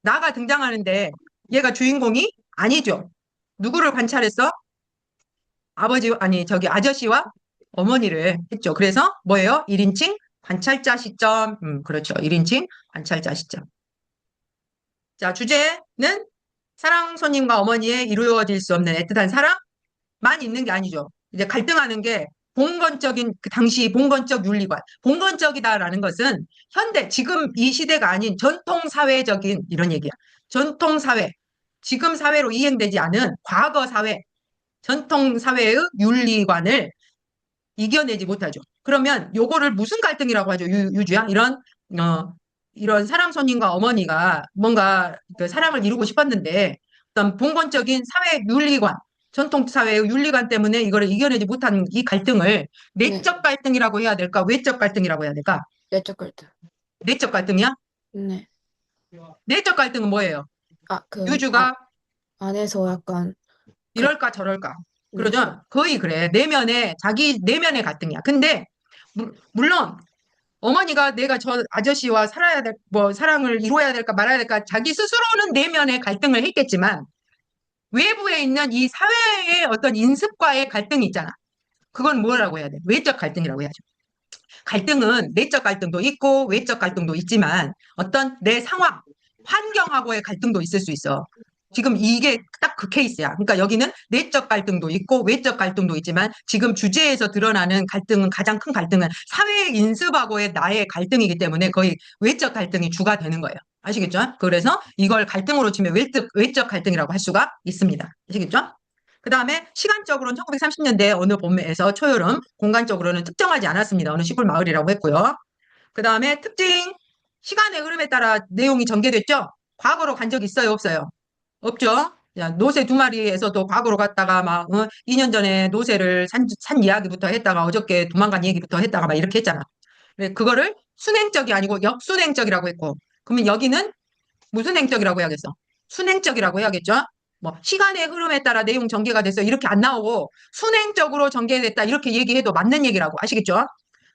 나가 등장하는데 얘가 주인공이 아니죠. 누구를 관찰했어? 아니, 저기 아저씨와 어머니를 했죠. 그래서 뭐예요? 1인칭 관찰자 시점. 그렇죠. 1인칭 관찰자 시점. 자, 주제는 사랑 손님과 어머니의 이루어질 수 없는 애틋한 사랑만 있는 게 아니죠. 이제 갈등하는 게 봉건적인 그 당시 봉건적 윤리관. 봉건적이다라는 것은 현대 지금 이 시대가 아닌 전통 사회적인 이런 얘기야. 전통 사회. 지금 사회로 이행되지 않은 과거 사회, 전통 사회의 윤리관을 이겨내지 못하죠. 그러면 요거를 무슨 갈등이라고 하죠? 유주야? 어, 이런 사랑 손님과 어머니가 뭔가 그 사랑을 이루고 싶었는데 어떤 봉건적인 사회 윤리관, 전통 사회의 윤리관 때문에 이거를 이겨내지 못한 이 갈등을 네, 내적 갈등이라고 해야 될까? 외적 갈등이라고 해야 될까? 내적 갈등. 내적 갈등이야? 네. 내적 갈등은 뭐예요? 유주가 안에서 약간, 그, 이럴까 저럴까. 네. 그러죠? 거의 그래. 자기 내면의 갈등이야. 근데, 물론, 어머니가 내가 저 아저씨와 사랑을 이루어야 될까 말아야 될까 자기 스스로는 내면의 갈등을 했겠지만, 외부에 있는 이 사회의 어떤 인습과의 갈등이 있잖아. 그건 뭐라고 해야 돼? 외적 갈등이라고 해야죠. 갈등은 내적 갈등도 있고 외적 갈등도 있지만 어떤 내 상황, 환경하고의 갈등도 있을 수 있어. 지금 이게 딱 그 케이스야. 그러니까 여기는 내적 갈등도 있고 외적 갈등도 있지만 지금 주제에서 드러나는 갈등은 가장 큰 갈등은 사회 인습하고의 나의 갈등이기 때문에 거의 외적 갈등이 주가 되는 거예요. 아시겠죠? 그래서 이걸 갈등으로 치면 외적 갈등이라고 할 수가 있습니다. 아시겠죠? 그 다음에 시간적으로는 1930년대 어느 봄에서 초여름, 공간적으로는 특정하지 않았습니다. 어느 시골 마을이라고 했고요. 그 다음에 특징, 시간의 흐름에 따라 내용이 전개됐죠? 과거로 간 적 있어요, 없어요? 없죠? 야, 노새 두 마리에서도 과거로 갔다가 막 2년 전에 노새를 산 이야기부터 했다가 어저께 도망간 얘기부터 했다가 막 이렇게 했잖아. 그거를 순행적이 아니고 역순행적이라고 했고 그러면 여기는 무슨 행적이라고 해야겠어? 순행적이라고 해야겠죠? 뭐 시간의 흐름에 따라 내용 전개가 돼서 이렇게 안 나오고 순행적으로 전개됐다 이렇게 얘기해도 맞는 얘기라고 아시겠죠?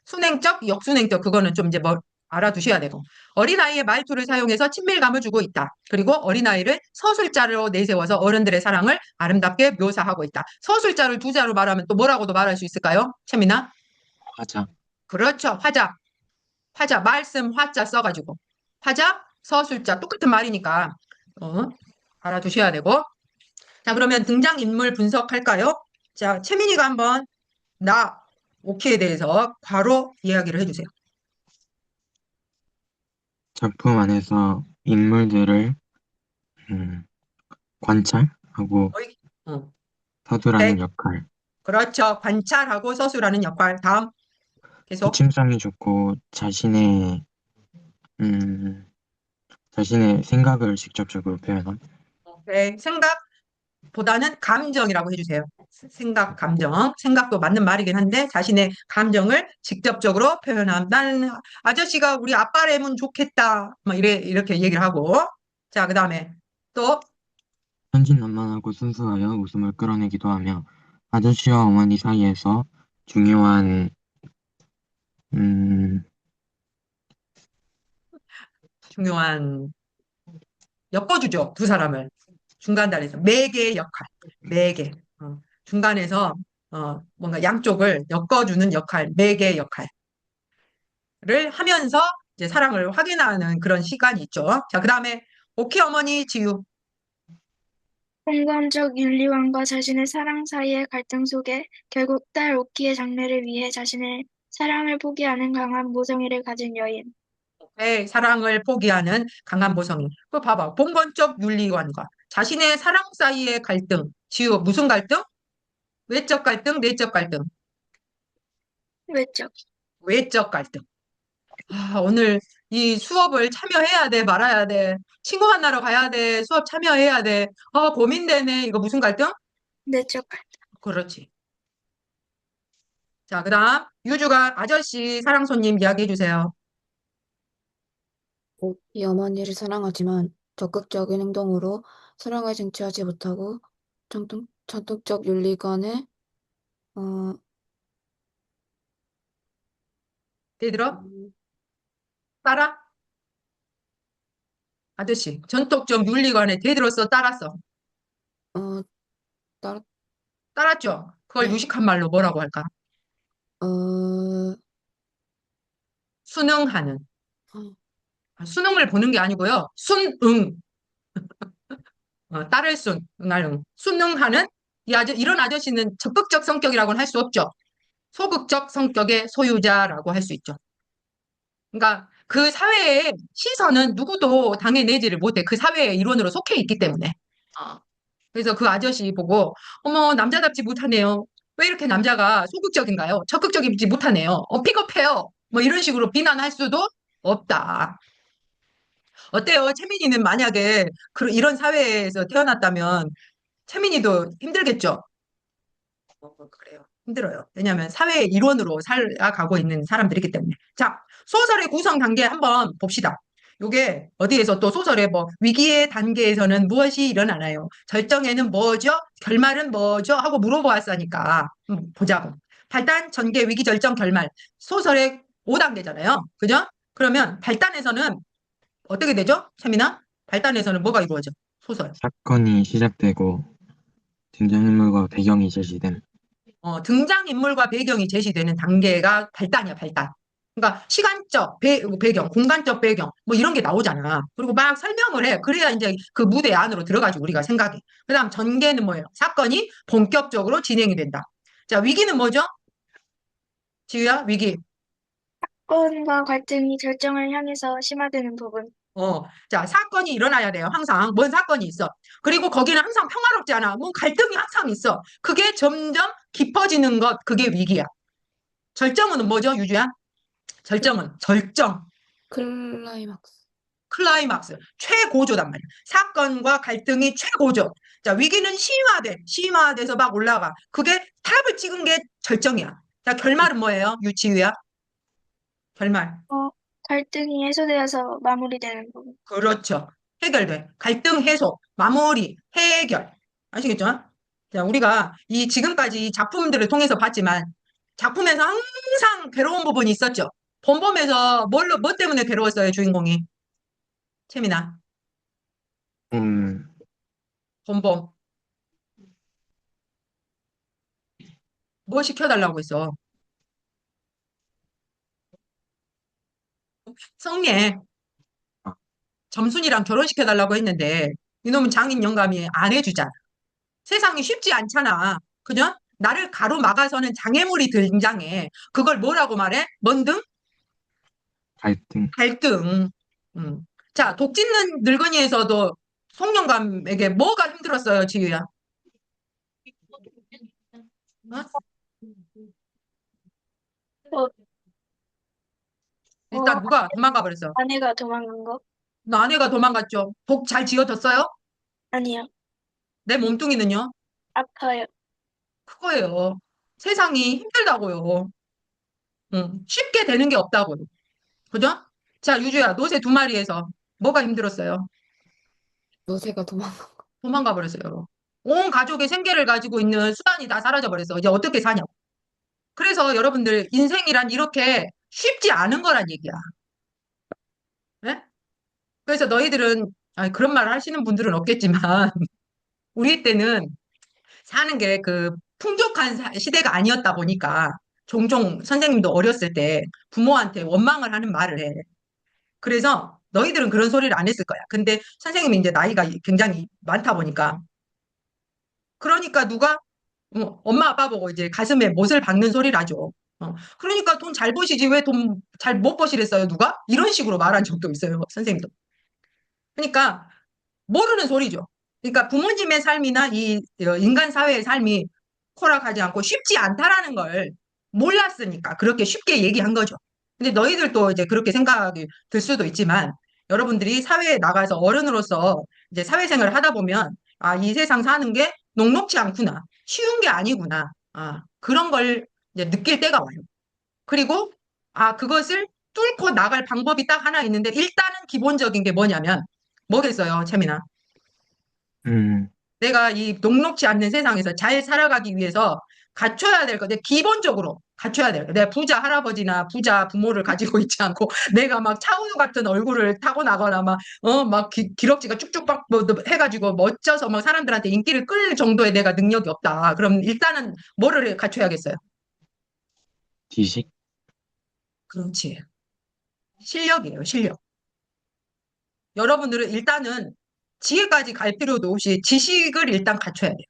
순행적, 역순행적 그거는 좀 이제 뭐 알아두셔야 되고 어린아이의 말투를 사용해서 친밀감을 주고 있다. 그리고 어린아이를 서술자로 내세워서 어른들의 사랑을 아름답게 묘사하고 있다. 서술자를 두 자로 말하면 또 뭐라고도 말할 수 있을까요? 채민아? 화자. 그렇죠. 화자, 말씀 화자 써가지고. 화자, 서술자, 똑같은 말이니까, 어, 알아두셔야 되고. 자, 그러면 등장인물 분석할까요? 자, 채민이가 한번 오키에 대해서 괄호 이야기를 해주세요. 작품 안에서 인물들을 관찰하고 어이, 어, 서두라는 오케이. 역할. 그렇죠. 관찰하고 서술하는 역할. 다음, 계속. 부침성이 좋고 음, 자신의 생각을 직접적으로 표현함. 오케이. 생각보다는 감정이라고 해주세요. 생각, 감정. 생각도 맞는 말이긴 한데, 자신의 감정을 직접적으로 표현함. 나는 아저씨가 우리 아빠라면 좋겠다. 막 이렇게 얘기를 하고. 자, 그 다음에 또, 천진난만하고 순수하여 웃음을 끌어내기도 하며 아저씨와 어머니 사이에서 중요한 음, 중요한, 엮어주죠. 두 사람을. 중간 다리에서. 매개의 역할. 매개. 중간에서, 뭔가 양쪽을 엮어주는 역할. 매개의 역할을 하면서 이제 사랑을 확인하는 그런 시간이 있죠. 자, 그 다음에, 오케이, 어머니, 지유. 공감적 윤리관과 자신의 사랑 사이의 갈등 속에 결국 딸 오키의 장래를 위해 자신의 사랑을 포기하는 강한 모성애를 가진 여인. 의 사랑을 포기하는 강한 모성애. 그 봐봐. 본건적 윤리관과 자신의 사랑 사이의 갈등. 지우, 무슨 갈등? 외적 갈등, 내적 갈등. 외적. 외적 갈등. 아, 오늘 이 수업을 참여해야 돼, 말아야 돼. 친구 만나러 가야 돼, 수업 참여해야 돼. 고민되네. 이거 무슨 갈등? 내적. 그렇지. 자, 그 다음, 유주가 아저씨 사랑 손님 이야기해 주세요. 이 어머니를 사랑하지만 적극적인 행동으로 사랑을 쟁취하지 못하고 전통적 윤리관에 어, 대들어? 따라? 아저씨, 전통적 윤리관에 대들었어, 따랐어? 어, 따라, 따랐죠? 그걸 네, 유식한 말로 뭐라고 할까? 어, 순응하는. 어, 수능을 보는 게 아니고요. 순응. 따를 순, 응할 응. 순응하는 이런 아저씨는 적극적 성격이라고는 할 수 없죠. 소극적 성격의 소유자라고 할 수 있죠. 그러니까 그 사회의 시선은 누구도 당해내지를 못해. 그 사회의 일원으로 속해 있기 때문에. 어. 그래서 그 아저씨 보고, 어머, 남자답지 못하네요. 왜 이렇게 남자가 소극적인가요? 적극적이지 못하네요. 픽업해요. 뭐 이런 식으로 비난할 수도 없다. 어때요? 채민이는 만약에 이런 사회에서 태어났다면 채민이도 힘들겠죠? 그래요. 힘들어요. 왜냐하면 사회의 일원으로 살아가고 있는 사람들이기 때문에. 자, 소설의 구성 단계 한번 봅시다. 요게 어디에서 또 소설의 뭐 위기의 단계에서는 무엇이 일어나나요? 절정에는 뭐죠? 결말은 뭐죠? 하고 물어보았으니까 보자고. 발단, 전개, 위기, 절정, 결말. 소설의 5단계잖아요. 그죠? 그러면 발단에서는 어떻게 되죠? 세미나? 발단에서는 뭐가 이루어져? 소설. 사건이 시작되고 등장인물과 배경이 제시된. 등장인물과 배경이 제시되는 단계가 발단이야, 발단. 그러니까 시간적 배경, 공간적 배경, 뭐 이런 게 나오잖아. 그리고 막 설명을 해. 그래야 이제 그 무대 안으로 들어가지고 우리가 생각해. 그다음 전개는 뭐예요? 사건이 본격적으로 진행이 된다. 자, 위기는 뭐죠? 지우야, 위기. 사건과 갈등이 절정을 향해서 심화되는 부분. 자, 사건이 일어나야 돼요. 항상. 뭔 사건이 있어. 그리고 거기는 항상 평화롭지 않아. 뭐 갈등이 항상 있어. 그게 점점 깊어지는 것, 그게 위기야. 절정은 뭐죠, 유주야? 절정은 절정, 클라이막스. 클라이막스, 최고조단 말이야. 사건과 갈등이 최고조. 자, 위기는 심화돼서 막 올라가. 그게 탑을 찍은 게 절정이야. 자, 결말은 뭐예요, 유치유야? 결말. 갈등이 해소되어서 마무리되는 부분. 그렇죠. 해결돼. 갈등 해소, 마무리, 해결. 아시겠죠? 자, 우리가 이 지금까지 이 작품들을 통해서 봤지만 작품에서 항상 괴로운 부분이 있었죠. 본범에서 뭐 때문에 괴로웠어요, 주인공이? 채민아, 음, 본범. 뭐 시켜달라고 했어? 성리에 아, 점순이랑 결혼시켜달라고 했는데 이놈은 장인 영감이 안 해주잖아. 세상이 쉽지 않잖아. 그죠? 나를 가로막아서는 장애물이 등장해. 그걸 뭐라고 말해? 뭔등? 갈등. 갈등. 음. 자, 독 찢는 늙은이에서도 송영감에게 뭐가 힘들었어요, 지유야? 어? 어, 일단 누가 도망가 버렸어? 아내가 도망간 거? 너 아내가 도망갔죠? 독 잘 지어졌어요? 아니요. 내 몸뚱이는요? 아파요. 그거예요. 세상이 힘들다고요. 쉽게 되는 게 없다고요. 그죠? 자, 유주야, 노새 두 마리에서 뭐가 힘들었어요? 노새가 도망가. 도망가 버렸어요. 온 가족의 생계를 가지고 있는 수단이 다 사라져 버렸어. 이제 어떻게 사냐고. 그래서 여러분들 인생이란 이렇게 쉽지 않은 거란 얘기야. 네? 그래서 너희들은 아니, 그런 말을 하시는 분들은 없겠지만 우리 때는 사는 게 그 풍족한 시대가 아니었다 보니까 종종 선생님도 어렸을 때 부모한테 원망을 하는 말을 해. 그래서 너희들은 그런 소리를 안 했을 거야. 근데 선생님이 이제 나이가 굉장히 많다 보니까 그러니까 누가 엄마 아빠 보고 이제 가슴에 못을 박는 소리를 하죠. 그러니까 돈 잘 버시지 왜 돈 잘 못 버시랬어요 누가? 이런 식으로 말한 적도 있어요 선생님도. 그러니까 모르는 소리죠. 그러니까 부모님의 삶이나 이 인간 사회의 삶이 호락하지 않고 쉽지 않다라는 걸 몰랐으니까 그렇게 쉽게 얘기한 거죠. 근데 너희들도 이제 그렇게 생각이 들 수도 있지만 여러분들이 사회에 나가서 어른으로서 이제 사회생활을 하다 보면 아, 이 세상 사는 게 녹록지 않구나. 쉬운 게 아니구나. 아, 그런 걸 이제 느낄 때가 와요. 그리고 아, 그것을 뚫고 나갈 방법이 딱 하나 있는데 일단은 기본적인 게 뭐냐면 뭐겠어요, 채민아? 음, 내가 이 녹록지 않는 세상에서 잘 살아가기 위해서 갖춰야 될 거, 내 기본적으로 갖춰야 될 거. 내가 부자 할아버지나 부자 부모를 가지고 있지 않고 내가 막 차은우 같은 얼굴을 타고 나거나 막, 막 기럭지가 쭉쭉 막 뭐, 해가지고 멋져서 막 사람들한테 인기를 끌 정도의 내가 능력이 없다. 그럼 일단은 뭐를 갖춰야겠어요? 지식. 그렇지. 실력이에요, 실력. 여러분들은 일단은 지혜까지 갈 필요도 없이 지식을 일단 갖춰야 돼요.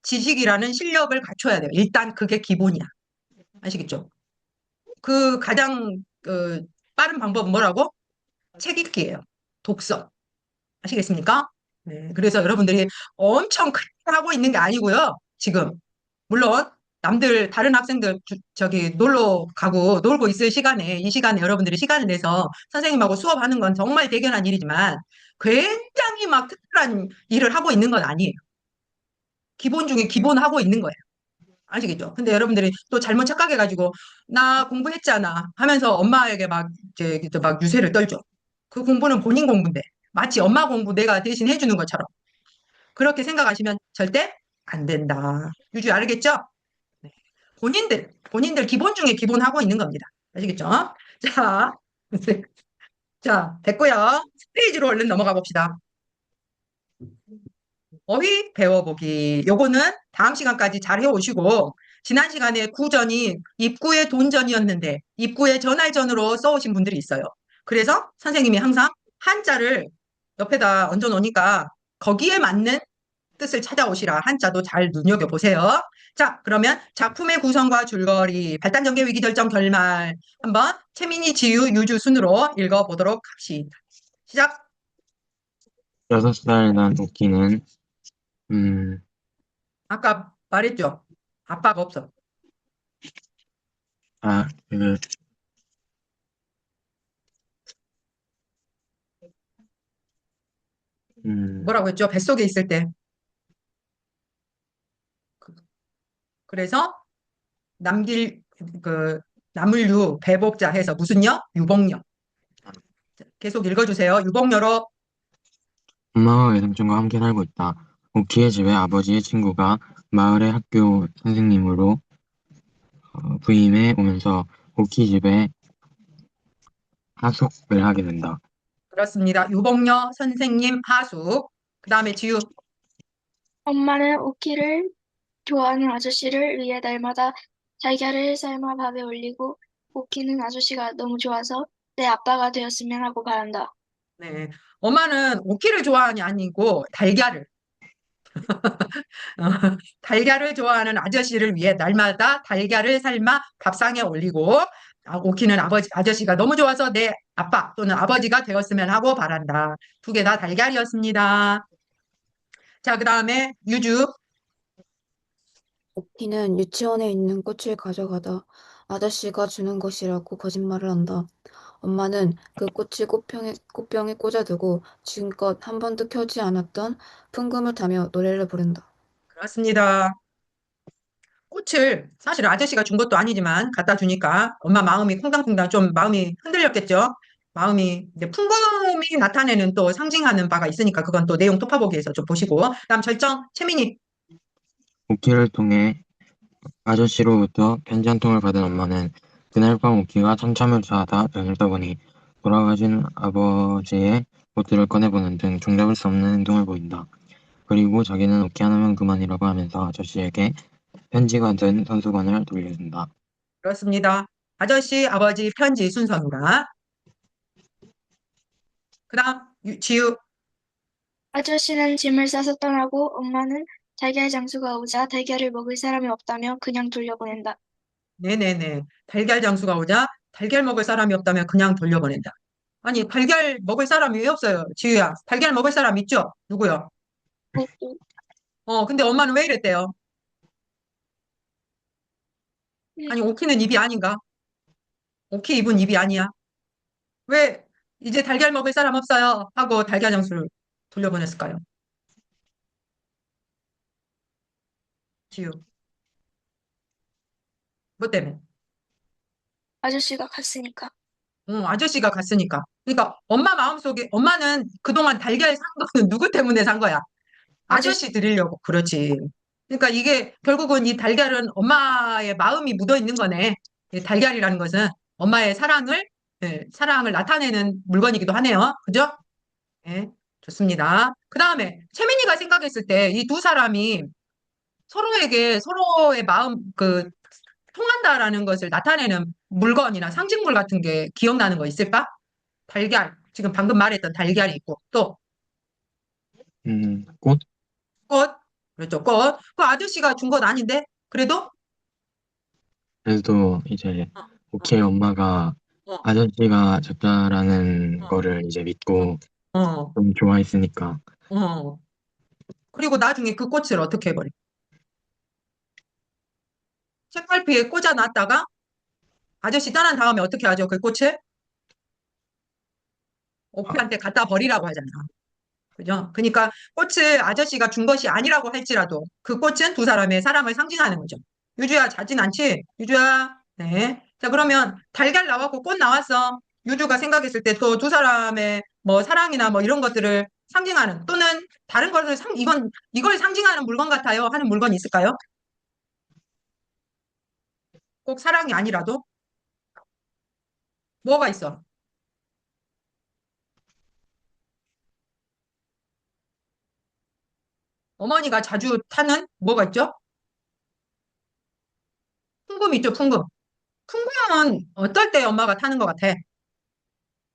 지식이라는 실력을 갖춰야 돼요. 일단 그게 기본이야. 아시겠죠? 그 가장 빠른 방법은 뭐라고? 책 읽기예요. 독서. 아시겠습니까? 네, 그래서 여러분들이 엄청 크게 하고 있는 게 아니고요. 지금 물론 남들 다른 학생들 저기 놀러 가고 놀고 있을 시간에 이 시간에 여러분들이 시간을 내서 선생님하고 수업하는 건 정말 대견한 일이지만 굉장히 막 특별한 일을 하고 있는 건 아니에요. 기본 중에 기본 하고 있는 거예요. 아시겠죠? 근데 여러분들이 또 잘못 착각해가지고 나 공부했잖아 하면서 엄마에게 막 이제 막 유세를 떨죠. 그 공부는 본인 공부인데 마치 엄마 공부 내가 대신 해주는 것처럼 그렇게 생각하시면 절대 안 된다. 유주 알겠죠? 네. 본인들 기본 중에 기본 하고 있는 겁니다. 아시겠죠? 자, 자, 됐고요. 스테이지로 얼른 넘어가 봅시다. 어휘 배워보기. 요거는 다음 시간까지 잘 해오시고, 지난 시간에 구전이 입구의 돈전이었는데, 입구의 전할전으로 써오신 분들이 있어요. 그래서 선생님이 항상 한자를 옆에다 얹어 놓으니까 거기에 맞는 뜻을 찾아오시라. 한자도 잘 눈여겨보세요. 자, 그러면 작품의 구성과 줄거리, 발단전개, 위기결정, 결말 한번 채민이, 지유, 유주 순으로 읽어보도록 합시다. 시작! 6살 난 웃기는, 음, 아까 말했죠? 아빠가 없어. 아, 그, 뭐라고 했죠? 뱃속에 있을 때. 그- 그래서 남길, 그, 남을유, 배복자 해서 무슨 여? 유복여. 자, 계속 읽어주세요. 유복여로. 엄마와 외삼촌과 함께 살고 있다. 오키의 집에 아버지의 친구가 마을의 학교 선생님으로 부임해 오면서 오키 집에 하숙을 하게 된다. 그렇습니다. 유복여 선생님 하숙. 그 다음에 지유. 엄마는 오키를 좋아하는 아저씨를 위해 날마다 달걀을 삶아 밥에 올리고 오키는 아저씨가 너무 좋아서 내 아빠가 되었으면 하고 바란다. 네. 엄마는 오키를 좋아하니 아니고 달걀을. 달걀을 좋아하는 아저씨를 위해 날마다 달걀을 삶아 밥상에 올리고 오키는 아저씨가 너무 좋아서 내 아빠 또는 아버지가 되었으면 하고 바란다. 두 개 다 달걀이었습니다. 자, 그 다음에 유주. 오키는 유치원에 있는 꽃을 가져가다 아저씨가 주는 것이라고 거짓말을 한다. 엄마는 그 꽃을 꽃병에 꽂아두고 지금껏 한 번도 켜지 않았던 풍금을 타며 노래를 부른다. 그렇습니다. 꽃을 사실 아저씨가 준 것도 아니지만 갖다 주니까 엄마 마음이 쿵당쿵당 좀 마음이 흔들렸겠죠. 마음이 이제 풍금이 나타내는 또 상징하는 바가 있으니까 그건 또 내용 토파보기에서 좀 보시고. 그다음 절정 채민이. 오키를 통해 아저씨로부터 편지 한 통을 받은 엄마는 그날 밤 오키가 참참을 자다 눈을 떠보니 돌아가신 아버지의 옷들을 꺼내보는 등 종잡을 수 없는 행동을 보인다. 그리고 자기는 오키 하나면 그만이라고 하면서 아저씨에게 편지가 든 손수건을 돌려준다. 그렇습니다. 아저씨, 아버지 편지 순서입니다. 그다음 지우. 아저씨는 짐을 싸서 떠나고 엄마는 달걀 장수가 오자 달걀을 먹을 사람이 없다며 그냥 돌려보낸다. 네네네. 달걀 장수가 오자 달걀 먹을 사람이 없다면 그냥 돌려보낸다. 아니, 달걀 먹을 사람이 왜 없어요? 지우야. 달걀 먹을 사람 있죠? 누구요? 오키. 근데 엄마는 왜 이랬대요? 음, 아니, 오키는 입이 아닌가? 오키 입은 입이 아니야. 왜 이제 달걀 먹을 사람 없어요? 하고 달걀 장수를 돌려보냈을까요? 지우. 뭐 때문에? 아저씨가 갔으니까. 아저씨가 갔으니까. 그러니까 엄마 마음속에 엄마는 그동안 달걀 산 거는 누구 때문에 산 거야? 아저씨 드리려고. 그렇지. 그러니까 이게 결국은 이 달걀은 엄마의 마음이 묻어 있는 거네. 이 달걀이라는 것은 엄마의 사랑을 나타내는 물건이기도 하네요. 그죠? 네, 좋습니다. 그 다음에 채민이가 생각했을 때 이 두 사람이 서로에게 서로의 마음 통한다라는 것을 나타내는 물건이나 상징물 같은 게 기억나는 거 있을까? 달걀. 지금 방금 말했던 달걀이 있고 또 꽃? 꽃. 그렇죠. 꽃. 그 아저씨가 준 건 아닌데 그래도 그래도 이제 어, 오키의 엄마가 어, 아저씨가 줬다라는 어, 거를 이제 믿고 어, 어, 좀 좋아했으니까 어. 그리고 나중에 그 꽃을 어떻게 해버려? 책갈피에 꽂아 놨다가 아저씨 떠난 다음에 어떻게 하죠? 그 꽃을 오키한테 갖다 버리라고 하잖아. 그죠? 그러니까 꽃을 아저씨가 준 것이 아니라고 할지라도 그 꽃은 두 사람의 사랑을 상징하는 거죠. 유주야, 자진 않지? 유주야. 네. 자, 그러면 달걀 나왔고 꽃 나왔어. 유주가 생각했을 때 또 두 사람의 뭐 사랑이나 뭐 이런 것들을 상징하는 또는 다른 것을 이걸 상징하는 물건 같아요 하는 물건이 있을까요? 꼭 사랑이 아니라도 뭐가 있어? 어머니가 자주 타는 뭐가 있죠? 풍금 있죠, 풍금. 풍금은 어떨 때 엄마가 타는 것 같아?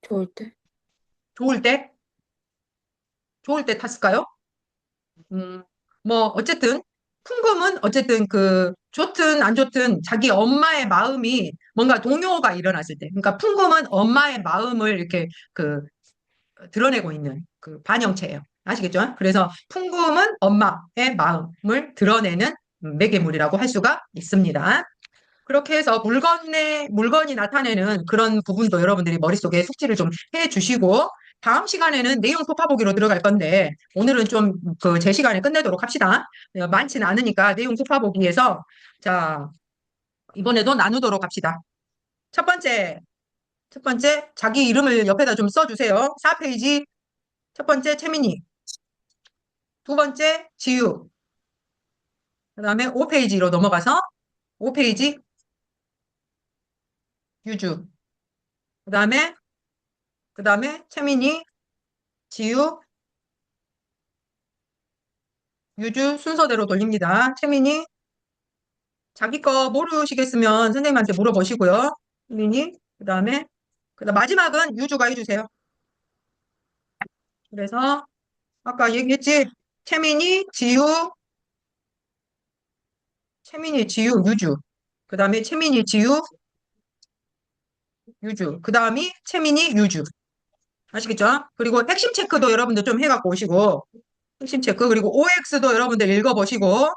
좋을 때. 좋을 때? 좋을 때 탔을까요? 음, 뭐, 어쨌든, 풍금은 어쨌든 좋든 안 좋든 자기 엄마의 마음이 뭔가 동요가 일어났을 때. 그러니까 풍금은 엄마의 마음을 이렇게 드러내고 있는 반영체예요. 아시겠죠? 그래서 풍금은 엄마의 마음을 드러내는 매개물이라고 할 수가 있습니다. 그렇게 해서 물건이 나타내는 그런 부분도 여러분들이 머릿속에 숙지를 좀 해 주시고, 다음 시간에는 내용 곱하보기로 들어갈 건데, 오늘은 좀 제 시간에 끝내도록 합시다. 많지는 않으니까 내용 곱하보기에서, 자, 이번에도 나누도록 합시다. 첫 번째, 자기 이름을 옆에다 좀 써주세요. 4페이지, 첫 번째, 채민이. 두 번째, 지유. 그 다음에 5페이지로 넘어가서, 5페이지, 유주. 그 다음에, 채민이, 지유, 유주 순서대로 돌립니다. 채민이, 자기 거 모르시겠으면 선생님한테 물어보시고요. 채민이, 그다음 마지막은 유주가 해주세요. 그래서 아까 얘기했지? 채민이, 지유, 유주. 그 다음에 채민이, 지유, 유주. 그 다음이 채민이, 유주. 아시겠죠? 그리고 핵심 체크도 여러분들 좀 해갖고 오시고, 핵심 체크, 그리고 OX도 여러분들 읽어보시고,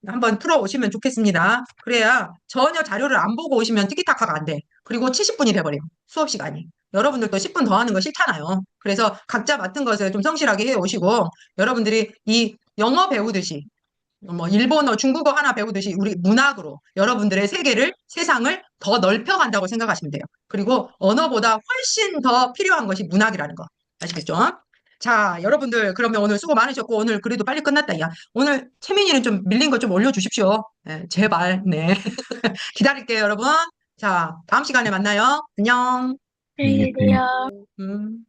한번 풀어오시면 좋겠습니다. 그래야 전혀 자료를 안 보고 오시면 티키타카가 안 돼. 그리고 70분이 돼버려요. 수업 시간이. 여러분들도 10분 더 하는 거 싫잖아요. 그래서 각자 맡은 것을 좀 성실하게 해 오시고, 여러분들이 이 영어 배우듯이, 뭐 일본어, 중국어 하나 배우듯이 우리 문학으로 여러분들의 세상을 더 넓혀간다고 생각하시면 돼요. 그리고 언어보다 훨씬 더 필요한 것이 문학이라는 거. 아시겠죠? 자, 여러분들 그러면 오늘 수고 많으셨고 오늘 그래도 빨리 끝났다. 야, 오늘 채민이는 좀 밀린 거 좀 올려주십시오. 네, 제발. 네. 기다릴게요, 여러분. 자, 다음 시간에 만나요. 안녕. 안녕히 계세요. 음.